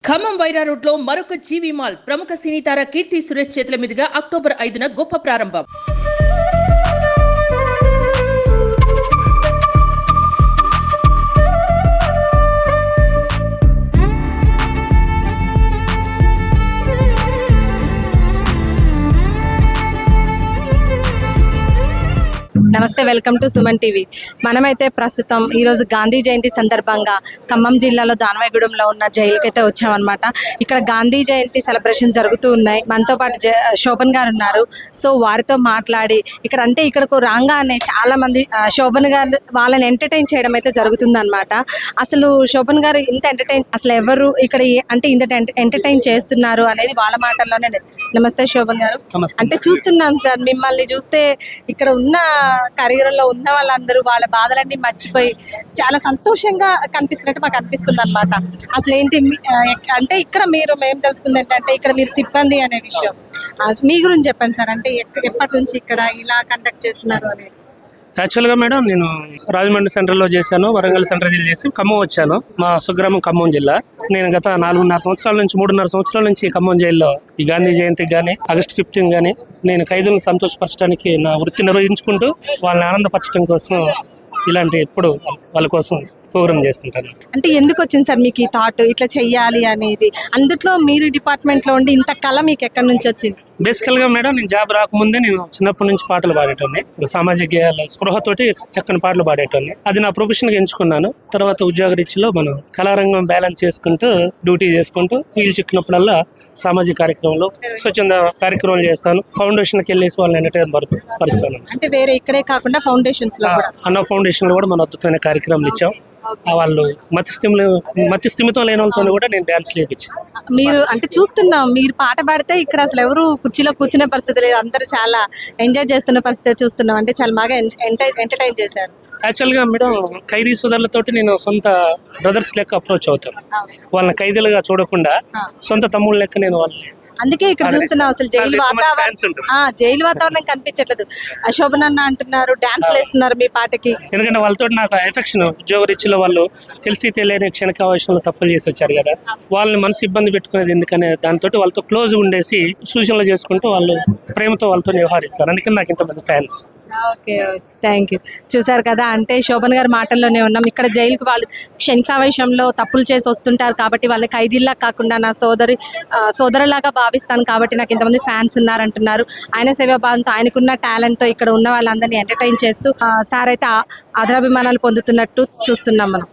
Khammam Wyra road లో మరొక జీవి mall ప్రముఖ సినీ తార కీర్తి సురేష్ చేతుల మీదుగా అక్టోబర్ 5న గొప్ప ప్రారంభం. నమస్తే, వెల్కమ్ టు సుమన్ టీవీ. మనమైతే ప్రస్తుతం ఈరోజు గాంధీ జయంతి సందర్భంగా ఖమ్మం జిల్లాలో దానవాయిగూడెంలో ఉన్న జైలుకి అయితే వచ్చామన్నమాట. ఇక్కడ గాంధీ జయంతి సెలబ్రేషన్ జరుగుతూ ఉన్నాయి. మనతో పాటు శోభన్ గారు ఉన్నారు. సో వారితో మాట్లాడి ఇక్కడకు రాగానే చాలా మంది శోభన్ గారు వాళ్ళని ఎంటర్టైన్ చేయడం అయితే జరుగుతుందన్నమాట. అసలు శోభన్ గారు ఇంత ఎంటర్టైన్ అసలు ఎవరు ఇక్కడ ఇంత ఎంటర్టైన్ చేస్తున్నారు అనేది వాళ్ళ మాటల్లోనే. నమస్తే శోభన్ గారు. అంటే చూస్తున్నాం సార్, మిమ్మల్ని చూస్తే ఇక్కడ ఉన్న కరీరంలో ఉన్న వాళ్ళందరూ వాళ్ళ బాధలన్నీ మర్చిపోయి చాలా సంతోషంగా కనిపిస్తున్నట్టు మాకు అనిపిస్తుంది అనమాట. అసలు ఏంటి అంటే ఇక్కడ మేము తెలుసుకుంది ఏంటంటే ఇక్కడ మీరు సిబ్బంది అనే విషయం మీ గురించి చెప్పండి సార్. అంటే ఎప్పటి నుంచి ఇక్కడ ఇలా కండక్ట్ చేస్తున్నారు అనేది? యాక్చువల్గా మేడం, నేను రాజమండ్రి సెంటర్లో చేశాను, వరంగల్ సెంటర్ చేసి ఖమ్మం వచ్చాను. మా స్వగ్రామం ఖమ్మం జిల్లా. నేను గత 3.5 సంవత్సరాల నుంచి ఖమ్మం జైల్లో ఈ గాంధీ జయంతికి కానీ ఆగస్టు 15 కానీ నేను ఖైదీలను సంతోషపరచడానికి నా వృత్తి నిర్వహించుకుంటూ వాళ్ళని ఆనందపరచడం కోసం ఇలాంటి ఎప్పుడు వాళ్ళ కోసం ప్రోగ్రామ్ చేస్తుంటాను. అంటే ఎందుకు వచ్చింది సార్ మీకు ఈ థాట్ ఇట్లా చెయ్యాలి అనేది? అందులో మీరు డిపార్ట్మెంట్లో ఉండి ఇంత కళ మీకు ఎక్కడి నుంచి వచ్చింది? బేసికల్గా మేడం, నేను జాబ్ రాకముందే నేను చిన్నప్పటి నుంచి పాటలు పాడేటోని, సామాజిక స్పృహతోటి చక్కని పాటలు పాడేటోని. అది నా ప్రొఫెషన్గా ఎంచుకున్నాను. తర్వాత ఉద్యోగ రీతిలో మనం కళారంగం బ్యాలెన్స్ చేసుకుంటూ డ్యూటీ చేసుకుంటూ వీలు చిక్కినప్పుడల్లా సామాజిక కార్యక్రమంలో స్వచ్ఛంద కార్యక్రమాలు చేస్తాను. ఫౌండేషన్కి వెళ్ళేసి వాళ్ళని ఎంటర్టైన్ పరుస్తాను. అంటే వేరే ఇక్కడే కాకుండా ఫౌండేషన్స్ లో అన్న ఫౌండేషన్ లో కూడా మన అద్భుతమైన కార్యక్రమాలు ఇచ్చాం. వాళ్ళు మతి స్థిమితం లేని వాళ్ళతో కూడా నేను డాన్స్ లేపించాను. మీరు అంటే చూస్తున్నాం, మీరు పాట పాడితే ఇక్కడ అసలు ఎవరు కుర్చీలో కూర్చునే పరిస్థితి లేదు, అందరూ చాలా ఎంజాయ్ చేస్తున్న పరిస్థితి చూస్తున్నాం. అంటే చాలా బాగా ఎంటర్టైన్ చేశారు. యాక్చువల్గా మేడం, ఖైదీ సోదరులతోటి నేను సొంత బ్రదర్స్ లెక్క అప్రోచ్ అవుతాను. వాళ్ళని ఖైదీలుగా చూడకుండా సొంత తమ్ముళ్ళ లెక్క నేను వాళ్ళని. అందుకే ఇక్కడ చూస్తున్నాం అసలు జైలు వాతావరణం కనిపించట్లేదు. శోభన్ అన్న అంటున్నారు డాన్స్ వేస్తున్నారు మీ పాటకి. ఎందుకంటే వాళ్ళతో నాకు ఎఫెక్షన్, ఉద్యోగ రీతిలో వాళ్ళు తెలిసి తెలియని క్షణికావేశంలో తప్పులు చేసి వచ్చారు కదా, వాళ్ళని మనసు ఇబ్బంది పెట్టుకునేది ఎందుకనే దాంతో వాళ్ళతో క్లోజ్ ఉండేసి సూచనలు చేసుకుంటూ వాళ్ళు ప్రేమతో వాళ్ళతో వ్యవహరిస్తారు. అందుకని నాకు ఇంతమంది ఫ్యాన్స్. Okay, thank you. చూసారు కదా, అంటే శోభన్ గారి మాటల్లోనే ఉన్నాం. ఇక్కడ జైలుకి వాళ్ళు క్షణికావేశంలో తప్పులు చేసి వస్తుంటారు కాబట్టి వాళ్ళని ఖైదీల్లా కాకుండా నా సోదరులాగా భావిస్తాను కాబట్టి నాకు ఇంతమంది ఫ్యాన్స్ ఉన్నారంటున్నారు. ఆయన సేవాభావంతో, ఆయనకున్న టాలెంట్తో ఇక్కడ ఉన్న వాళ్ళందరినీ ఎంటర్టైన్ చేస్తూ సార్ అయితే ఆదరాభిమానాలు పొందుతున్నట్టు చూస్తున్నాం మనం.